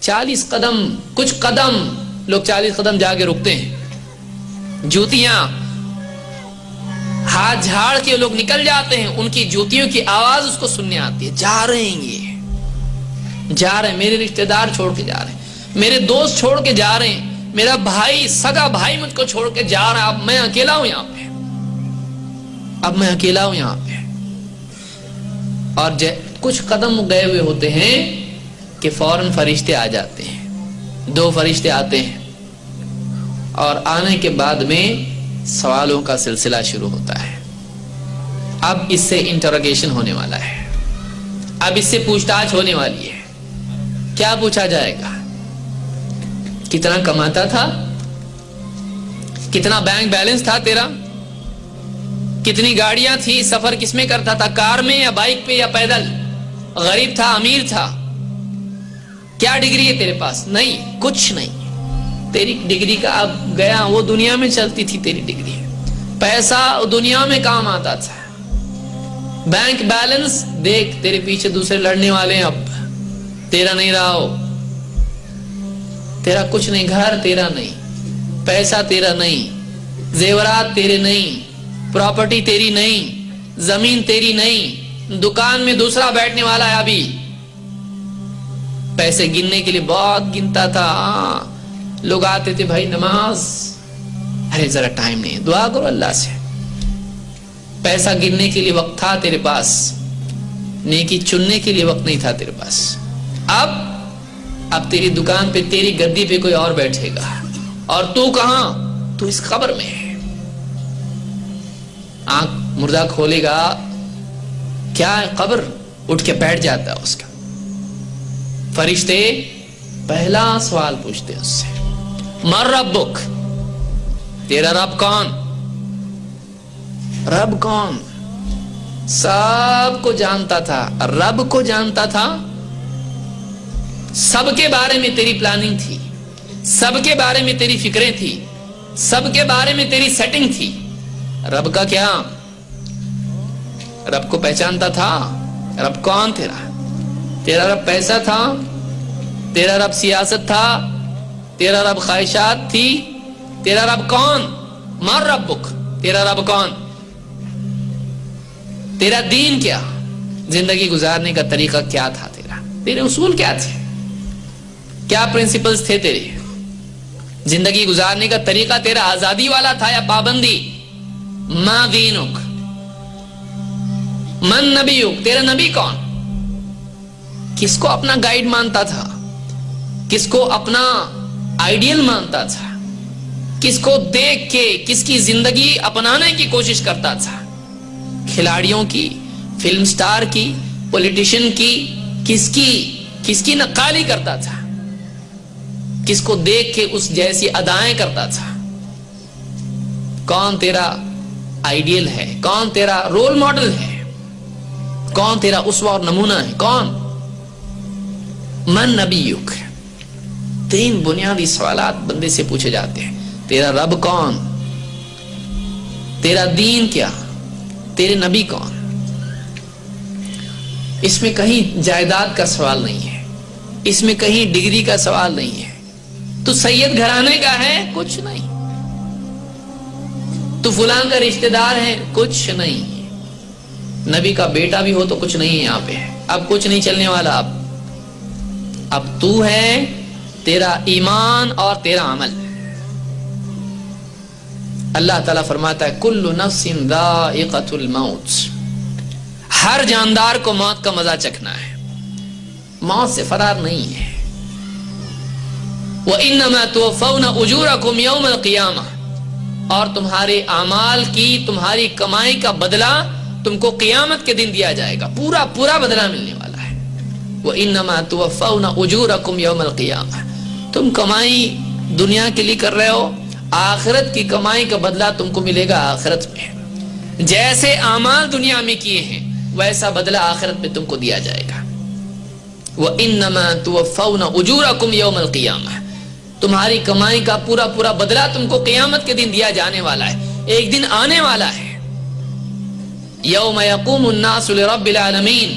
40 قدم، کچھ قدم لوگ 40 قدم جا کے رکتے ہیں، جوتیاں ہاتھ جھاڑ کے لوگ نکل جاتے ہیں، ان کی جوتیوں کی آواز اس کو سننے آتی ہے، جا رہے ہیں یہ، جا رہے ہیں، میرے رشتہ دار چھوڑ کے جا رہے ہیں، میرے دوست چھوڑ کے جا رہے ہیں، میرا بھائی، سگا بھائی مجھ کو چھوڑ کے جا رہا ہے، اب میں اکیلا ہوں یہاں پہ، اب میں اکیلا ہوں یہاں پہ۔ اور کچھ قدم گئے ہوئے ہوتے ہیں کہ فوراً فرشتے آ جاتے ہیں، 2 فرشتے آتے ہیں، اور آنے کے بعد میں سوالوں کا سلسلہ شروع ہوتا ہے۔ اب اس سے انٹروگیشن ہونے والا ہے، اب اس سے پوچھ تاچھ ہونے والی ہے۔ کیا پوچھا جائے گا؟ کتنا کماتا تھا؟ کتنا بینک بیلنس تھا تیرا؟ کتنی گاڑیاں تھی؟ سفر کس میں کرتا تھا؟ کار میں یا بائک پہ یا پیدل؟ غریب تھا امیر تھا؟ کیا ڈگری ہے تیرے پاس؟ نہیں، کچھ نہیں۔ تیری ڈگری کا اب گیا، وہ دنیا میں چلتی تھی تیری ڈگری، پیسہ دنیا میں کام آتا تھا، بینک بیلنس دیکھ، تیرے پیچھے دوسرے لڑنے والے ہیں، اب تیرا نہیں رہا ہو، تیرا کچھ نہیں، گھر تیرا نہیں، پیسہ تیرا نہیں، زیورات تیرے نہیں، پراپرٹی تیری نہیں، زمین تیری نہیں، دکان میں دوسرا بیٹھنے والا ہے۔ ابھی پیسے گننے کے لیے بہت گنتا تھا، لوگ آتے تھے، بھائی نماز، ارے ذرا ٹائم نہیں ہے، دعا کرو اللہ سے۔ پیسہ گننے کے لیے وقت تھا تیرے پاس، نیکی چننے کے لیے وقت نہیں تھا تیرے پاس۔ اب تیری دکان پہ، تیری گدی پہ کوئی اور بیٹھے گا، اور تو کہاں؟ تو اس قبر میں ہے۔ آنکھ مردہ کھولے گا، کیا ہے؟ قبر، اٹھ کے بیٹھ جاتا ہے اس کا۔ فرشتے پہلا سوال پوچھتے ہیں اس سے، من ربک، تیرا رب کون؟ رب کون؟ سب کو جانتا تھا، رب کو جانتا تھا، سب کے بارے میں تیری پلاننگ تھی، سب کے بارے میں تیری فکریں تھی، سب کے بارے میں تیری سیٹنگ تھی۔ رب کا کیا؟ رب کو پہچانتا تھا۔ رب کون تیرا؟ تیرا رب پیسہ تھا؟ تیرا رب سیاست تھا؟ تیرا رب خواہشات تھی؟ تیرا رب کون؟ من ربک، تیرا رب کون؟ تیرا دین کیا؟ زندگی گزارنے کا طریقہ کیا تھا تیرا؟ تیرے اصول کیا تھے؟ کیا پرنسپلز تھے تیرے؟ زندگی گزارنے کا طریقہ تیرا آزادی والا تھا یا پابندی؟ ما دینک، من نبیک، تیرا نبی کون؟ کس کو اپنا گائیڈ مانتا تھا؟ کس کو اپنا آئیڈیل مانتا تھا؟ کس کو دیکھ کے کس کی زندگی اپنانے کی کوشش کرتا تھا؟ کھلاڑیوں کی، فلم سٹار کی، پولیٹیشین کی، کس کی نقالی کرتا تھا؟ کس کو دیکھ کے اس جیسی ادائیں کرتا تھا؟ کون تیرا آئیڈیل ہے؟ کون تیرا رول ماڈل ہے؟ کون تیرا اسوہ اور نمونہ ہے؟ کون؟ من نبیک۔ 3 بنیادی سوالات بندے سے پوچھے جاتے ہیں۔ تیرا رب کون؟ تیرا دین کیا؟ تیرے نبی کون؟ اس میں کہیں جائیداد کا سوال نہیں ہے، اس میں کہیں ڈگری کا سوال نہیں ہے، تو سید گھرانے کا ہے؟ کچھ نہیں۔ تو فلاں کا رشتہ دار ہے؟ کچھ نہیں۔ نبی کا بیٹا بھی ہو تو کچھ نہیں ہے یہاں پہ۔ اب کچھ نہیں چلنے والا، اب تو ہے، تیرا ایمان اور تیرا عمل۔ اللہ تعالیٰ فرماتا ہے کل نفس ذائقۃ الموت، ہر جاندار کو موت کا مزہ چکھنا ہے، موت سے فرار نہیں ہے۔ وَإِنَّمَا تُوَفَّوْنَ أُجُورَكُمْ يَوْمَ الْقِيَامَةِ، اور تمہارے اعمال کی، تمہاری کمائی کا بدلہ تم کو قیامت کے دن دیا جائے گا، پورا بدلہ ملنے والا ہے۔ وَإِنَّمَا تُوَفَّوْنَ أُجُورَكُمْ يَوْمَ الْقِيَامَةِ، تم کمائی دنیا کے لیے کر رہے ہو، آخرت کی کمائی کا بدلہ تم کو ملے گا آخرت میں۔ جیسے اعمال دنیا میں کیے ہیں ویسا بدلہ آخرت میں تم کو دیا جائے گا۔ وَإِنَّمَا تُوَفَّوْنَ أُجُورَكُمْ يَوْمَ الْقِيَامَةِ، تمہاری کمائی کا پورا بدلہ تم کو قیامت کے دن دیا جانے والا ہے، ایک دن آنے والا ہے۔ یوم یقوم الناس لرب العالمین،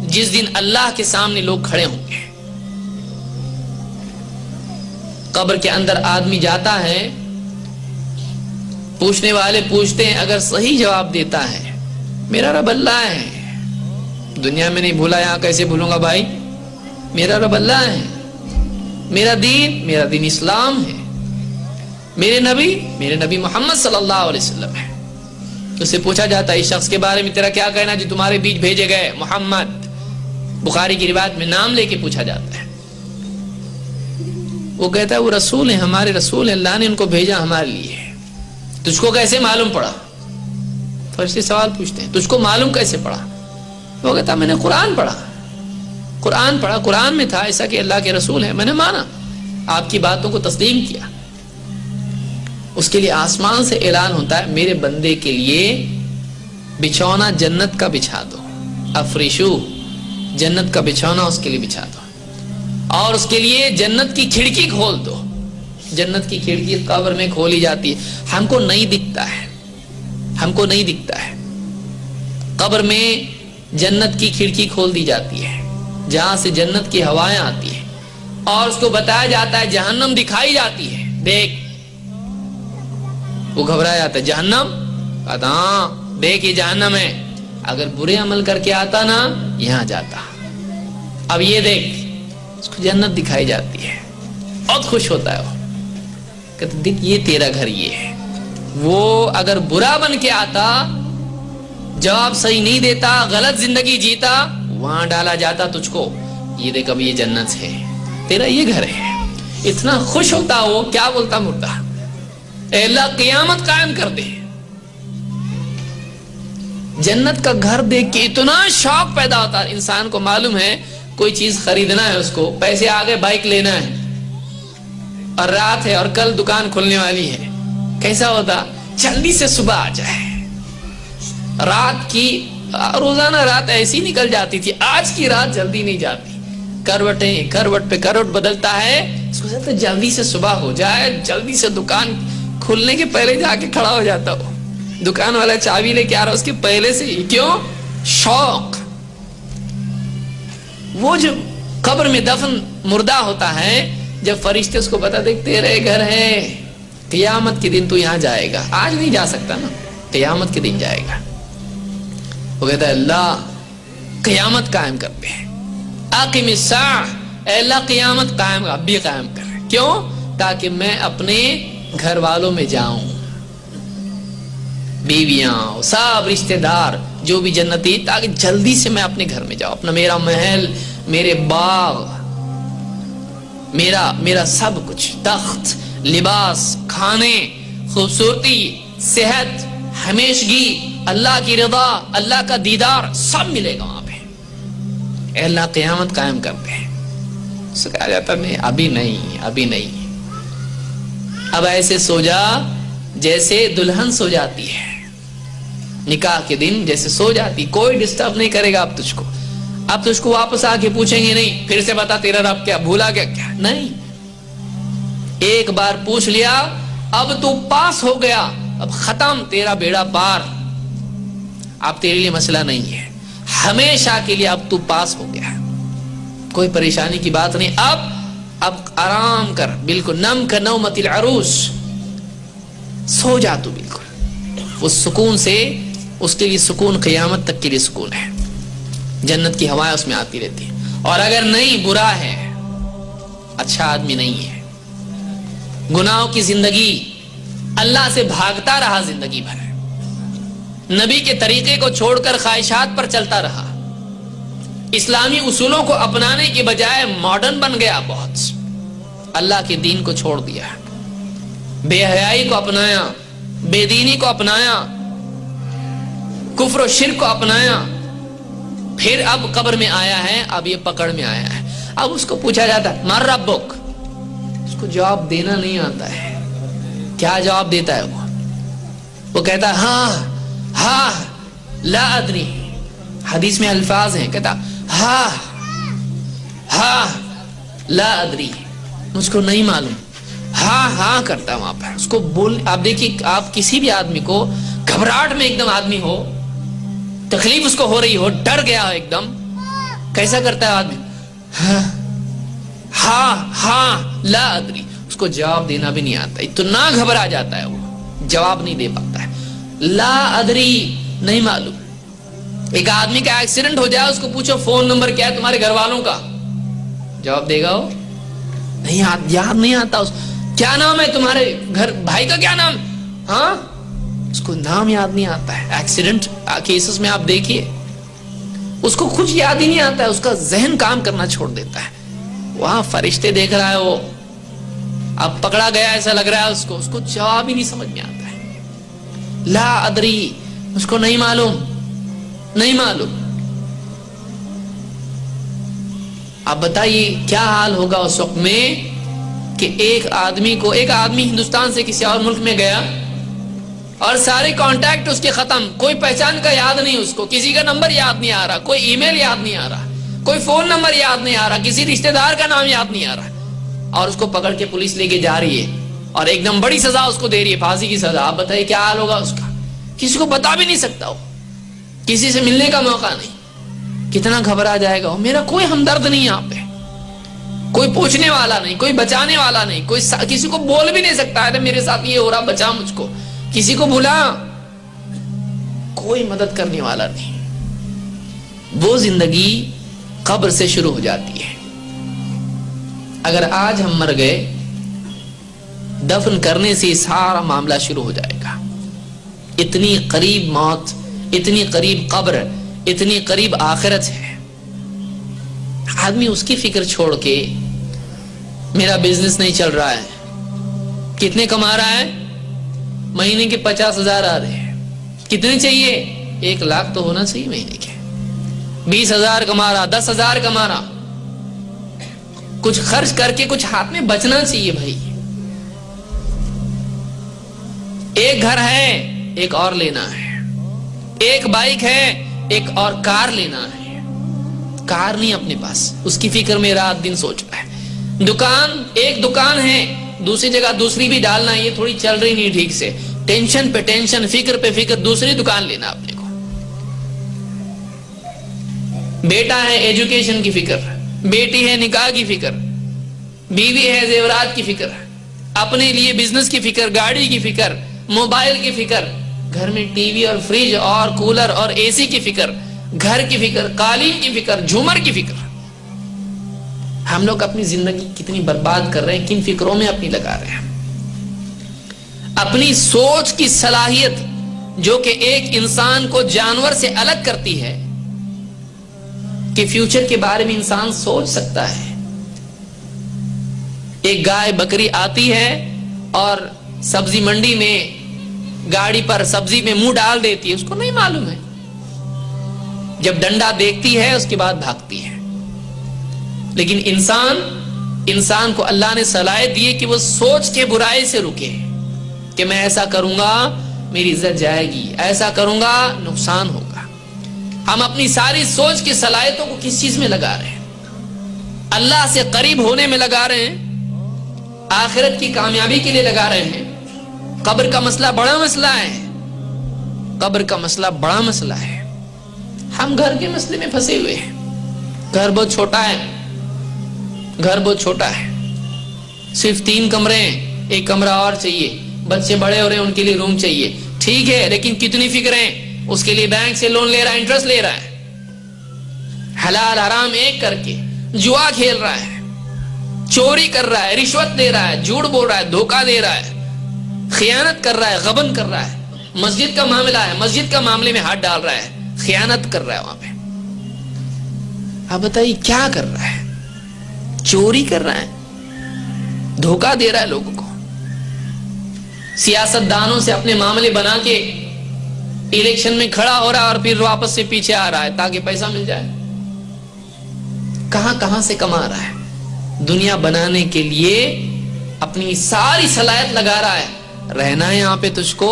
جس دن اللہ کے سامنے لوگ کھڑے ہوں گے، قبر کے اندر آدمی جاتا ہے، پوچھنے والے پوچھتے ہیں، اگر صحیح جواب دیتا ہے میرا رب اللہ ہے، دنیا میں نہیں بھولا یہاں کیسے بھولوں گا بھائی، میرا رب اللہ ہے، میرا دین اسلام ہے، میرے نبی محمد صلی اللہ علیہ وسلم ہے. اس سے پوچھا جاتا ہے اس شخص کے بارے میں تیرا کیا کہنا جو تمہارے بیچ بھیجے گئے محمد. بخاری کی روایت میں نام لے کے پوچھا جاتا ہے. وہ کہتا ہے وہ رسول ہیں، ہمارے رسول ہیں، اللہ نے ان کو بھیجا ہمارے لیے. تجھ کو کیسے معلوم پڑا؟ فرشتے سوال پوچھتے ہیں تجھ کو معلوم کیسے پڑا؟ وہ کہتا میں نے قرآن پڑھا، قرآن میں تھا ایسا کہ اللہ کے رسول ہیں، میں نے مانا، آپ کی باتوں کو تسلیم کیا. اس کے لیے آسمان سے اعلان ہوتا ہے میرے بندے کے لیے بچھونا جنت کا بچھا دو، افریشو، جنت کا بچھونا اس کے لیے بچھا دو، اور اس کے لیے جنت کی کھڑکی کھول دو. جنت کی کھڑکی قبر میں کھولی جاتی ہے، ہم کو نہیں دکھتا ہے. قبر میں جنت کی کھڑکی کھول دی جاتی ہے جہاں سے جنت کی ہوائیں آتی ہیں، اور اس کو بتایا جاتا ہے جہنم دکھائی جاتی ہے، دیکھ. وہ گھبرا جاتا ہے، جہنم؟ ہاں دیکھ یہ جہنم ہے، اگر برے عمل کر کے آتا نا یہاں جاتا. اب یہ دیکھ، اس کو جنت دکھائی جاتی ہے، بہت خوش ہوتا ہے. وہ کہتا دیکھ یہ تیرا گھر یہ ہے. وہ اگر برا بن کے آتا، جواب صحیح نہیں دیتا، غلط زندگی جیتا، وہاں ڈالا جاتا تجھ کو. یہ دیکھ اب یہ جنت ہے، تیرا یہ گھر ہے. اتنا خوش ہوتا وہ، کیا بولتا مردہ، اے اللہ قیامت قائم کر دے. جنت کا گھر دیکھ کے اتنا شوق پیدا ہوتا ہے. انسان کو معلوم ہے کوئی چیز خریدنا ہے، اس کو پیسے آگے بائک لینا ہے، اور رات ہے اور کل دکان کھلنے والی ہے، کیسا ہوتا؟ جلدی سے صبح آ جائے. رات کی روزانہ رات ایسی نکل جاتی تھی، آج کی رات جلدی نہیں جاتی. کروٹ پہ کروٹ بدلتا ہے، سوچتا جلدی سے صبح ہو جائے، جلدی سے دکان کھلنے کے پہلے جا کے کھڑا ہو جاتا ہو. دکان والا چابی لے کے آ رہا اس کے پہلے سے ہی. کیوں؟ شوق. وہ جو قبر میں دفن مردہ ہوتا ہے، جب فرشتے اس کو بتا دے تیرے گھر ہے، قیامت کے دن تو یہاں جائے گا، آج نہیں جا سکتا نا، قیامت کے دن جائے گا. وہ کہتا ہے اللہ قیامت قائم کر دے، اقم الساعہ، اے اللہ قیامت قائم، اب بھی قائم کر. کیوں؟ تاکہ میں اپنے گھر والوں میں جاؤں، بیویاں سب رشتہ دار جو بھی جنتی، تاکہ جلدی سے میں اپنے گھر میں جاؤں. اپنا میرا محل، میرے باغ، میرا سب کچھ، تخت، لباس، کھانے، خوبصورتی، صحت، ہمیشگی، اللہ کی رضا، اللہ کا دیدار، سب ملے گا وہاں پہ. اے اللہ قیامت قائم کر دے. اس سے کہا جاتا نہیں، ابھی نہیں. اب ایسے سو جا جیسے دلہن سو جاتی ہے نکاح کے دن، جیسے سو جاتی، کوئی ڈسٹرب نہیں کرے گا. اب تجھ کو واپس آ کے پوچھیں گے نہیں پھر سے بتا تیرا رب کیا، بھولا گیا کیا؟ نہیں، ایک بار پوچھ لیا، اب تو پاس ہو گیا، اب ختم، تیرا بیڑا پار. اب تیرے لیے مسئلہ نہیں ہے، ہمیشہ کے لیے اب تو پاس ہو گیا، کوئی پریشانی کی بات نہیں. اب آرام کر، بالکل نم کا نومت العروس، سو جا تو بالکل اس سکون سے. اس کے لیے سکون قیامت تک کے لیے سکون ہے، جنت کی ہوائیں اس میں آتی رہتی. اور اگر نہیں، برا ہے، اچھا آدمی نہیں ہے، گناہوں کی زندگی، اللہ سے بھاگتا رہا زندگی بھر، نبی کے طریقے کو چھوڑ کر خواہشات پر چلتا رہا، اسلامی اصولوں کو اپنانے کے بجائے ماڈرن بن گیا بہت، اللہ کے دین کو چھوڑ دیا، بے حیائی کو اپنایا، بے دینی کو اپنایا، کفر و شرک کو اپنایا. پھر اب قبر میں آیا ہے، اب یہ پکڑ میں آیا ہے. اب اس کو پوچھا جاتا ہے مر ربک، اس کو جواب دینا نہیں آتا ہے. کیا جواب دیتا ہے وہ کہتا ہے ہاں لا ادری. حدیث میں الفاظ ہیں، کہتا ہاں لا ادری، مجھ کو نہیں معلوم. ہاں کرتا وہاں پر اس کو بول. آپ دیکھیے، آپ کسی بھی آدمی کو گھبراہٹ میں ایک دم آدمی ہو، تکلیف اس کو ہو رہی ہو، ڈر گیا ہو ایک دم، کیسا کرتا ہے آدمی؟ ہاں لا ادری. اس کو جواب دینا بھی نہیں آتا, اتنا گھبرا جاتا ہے وہ, جواب نہیں دے پاتا ہے. لا ادری, نہیں معلوم. ایک آدمی کا ایکسیڈنٹ ہو جائے, اس کو پوچھو فون نمبر کیا ہے تمہارے گھر والوں کا, جواب دے گا وہ نہیں, یاد نہیں آتا. کیا نام ہے تمہارے گھر بھائی کا, کیا نام, ہاں اس کو نام یاد نہیں آتا ہے. ایکسیڈنٹ کیسز میں آپ دیکھیے, اس کو کچھ یاد ہی نہیں آتا ہے, اس کا ذہن کام کرنا چھوڑ دیتا ہے. وہاں فرشتے دیکھ رہا ہے وہ, اب پکڑا گیا ایسا لگ رہا ہے اس کو جواب ہی نہیں سمجھ میں آتا ہے. لا ادری, اس کو نہیں معلوم, نہیں معلوم. اب بتائیے کیا حال ہوگا اس وقت میں کہ ایک آدمی ہندوستان سے کسی اور ملک میں گیا اور سارے کانٹیکٹ اس کے ختم, کوئی پہچان کا یاد نہیں اس کو, کسی کا نمبر یاد نہیں آ رہا, کوئی ای میل یاد نہیں آ رہا, کوئی فون نمبر یاد نہیں آ رہا, کسی رشتہ دار کا نام یاد نہیں آ رہا, اور اس کو پکڑ کے پولیس لے کے جا رہی ہے اور ایک دم بڑی سزا اس کو دے رہی ہے, پھانسی کی سزا. آپ بتائیے کیا حال ہوگا اس کا, کسی کو بتا بھی نہیں سکتا وہ, کسی سے ملنے کا موقع نہیں, کتنا گھبرا جائے گا. میرا کوئی ہمدرد نہیں یہاں پہ, کوئی پوچھنے والا نہیں, کوئی بچانے والا نہیں, کوئی کسی کو بول بھی نہیں سکتا ہے میرے ساتھ یہ ہو رہا, بچا مجھ کو, کسی کو بھلا, کوئی مدد کرنے والا نہیں. وہ زندگی قبر سے شروع ہو جاتی ہے. اگر آج ہم مر گئے, دفن کرنے سے سارا معاملہ شروع ہو جائے گا. اتنی قریب موت, اتنی قریب قبر, اتنی قریب آخرت ہے. آدمی اس کی فکر چھوڑ کے, میرا بزنس نہیں چل رہا ہے, کتنے کما رہا ہے, مہینے کے 50,000 آ رہے ہیں, کتنے چاہیے, 1 لاکھ تو ہونا چاہیے مہینے کے, 20,000 کما رہا, 10,000 کما رہا, کچھ خرچ کر کے کچھ ہاتھ میں بچنا چاہیے بھائی. ایک گھر ہے, ایک اور لینا ہے, ایک بائک ہے, ایک اور کار لینا ہے. کار نہیں اپنے پاس, اس کی فکر میں رات دن سوچ رہا ہے. ایک دکان ہے, دوسری جگہ دوسری بھی ڈالنا, یہ تھوڑی چل رہی نہیں ٹھیک سے, ٹینشن پہ ٹینشن, فکر پہ فکر, دوسری دکان لینا اپنے کو. بیٹا ہے, ایجوکیشن کی فکر, بیٹی ہے, نکاح کی فکر, بیوی ہے, زیورات کی فکر, اپنے لیے بزنس کی فکر, گاڑی کی فکر, موبائل کی فکر, گھر میں ٹی وی اور فریج اور کولر اور اے سی کی فکر, گھر کی فکر, قالین کی فکر, جھومر کی فکر. ہم لوگ اپنی زندگی کتنی برباد کر رہے ہیں, کن فکروں میں اپنی لگا رہے ہیں. اپنی سوچ کی صلاحیت جو کہ ایک انسان کو جانور سے الگ کرتی ہے کہ فیوچر کے بارے میں انسان سوچ سکتا ہے. ایک گائے بکری آتی ہے اور سبزی منڈی میں گاڑی پر سبزی میں منہ ڈال دیتی ہے, اس کو نہیں معلوم ہے. جب ڈنڈا دیکھتی ہے اس کے بعد بھاگتی ہے. لیکن انسان کو اللہ نے صلاحیت دی ہے کہ وہ سوچ کے برائی سے رکے کہ میں ایسا کروں گا میری عزت جائے گی, ایسا کروں گا نقصان ہوگا. ہم اپنی ساری سوچ کی صلاحیتوں کو کس چیز میں لگا رہے ہیں؟ اللہ سے قریب ہونے میں لگا رہے ہیں, آخرت کی کامیابی کے لیے لگا رہے ہیں. قبر کا مسئلہ بڑا مسئلہ ہے, قبر کا مسئلہ بڑا مسئلہ ہے. ہم گھر کے مسئلے میں پھنسے ہوئے ہیں. گھر بہت چھوٹا ہے, گھر بہت چھوٹا ہے, صرف 3 کمرے ہیں, 1 کمرہ اور چاہیے. بچے بڑے ہو رہے ہیں, ان کے لیے روم چاہیے, ٹھیک ہے, لیکن کتنی فکریں, اس کے لیے بینک سے لون لے رہا ہے, انٹرسٹ لے رہا ہے, حلال حرام ایک کر کے جوا کھیل رہا ہے, چوری کر رہا ہے, رشوت دے رہا ہے, جھوٹ بول رہا ہے, دھوکہ دے رہا ہے, خیانت کر رہا ہے, غبن کر رہا ہے. مسجد کا معاملہ ہے, مسجد کا معاملے میں ہاتھ ڈال رہا ہے, خیانت کر رہا ہے وہاں پہ. آپ بتائیے کیا کر رہا ہے؟ چوری کر رہا ہے, دھوکہ دے رہا ہے لوگوں کو, سیاست دانوں سے اپنے معاملے بنا کے الیکشن میں کھڑا ہو رہا ہے اور پھر واپس سے پیچھے آ رہا ہے تاکہ پیسہ مل جائے. کہاں کہاں سے کما رہا ہے, دنیا بنانے کے لیے اپنی ساری صلاحیت لگا رہا ہے. رہنا ہے یہاں پہ تجھ کو,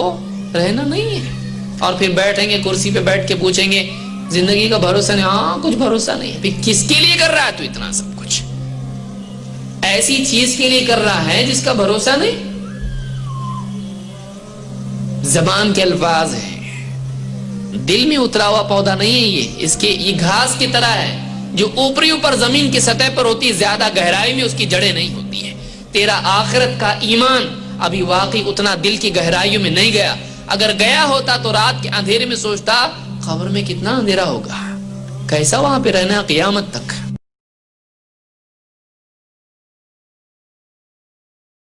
رہنا نہیں ہے. اور پھر بیٹھیں گے کرسی پہ بیٹھ کے پوچھیں گے زندگی کا بھروسہ نہیں, ہاں کچھ بھروسہ نہیں. پھر کس کے لیے کر رہا ہے تو اتنا سب کچھ؟ ایسی چیز کے لیے کر رہا ہے جس کا بھروسہ نہیں. زبان کے الفاظ ہیں, دل میں اترا ہوا پودا نہیں ہے یہ گھاس کی طرح ہے جو اوپر زمین کی سطح پر ہوتی ہے, زیادہ گہرائی میں اس کی جڑیں نہیں ہوتی ہیں. تیرا آخرت کا ایمان ابھی واقعی اتنا دل کی گہرائیوں میں نہیں گیا. اگر گیا ہوتا تو رات کے اندھیرے میں سوچتا قبر میں کتنا اندھیرا ہوگا, کیسا وہاں پہ رہنا قیامت تک.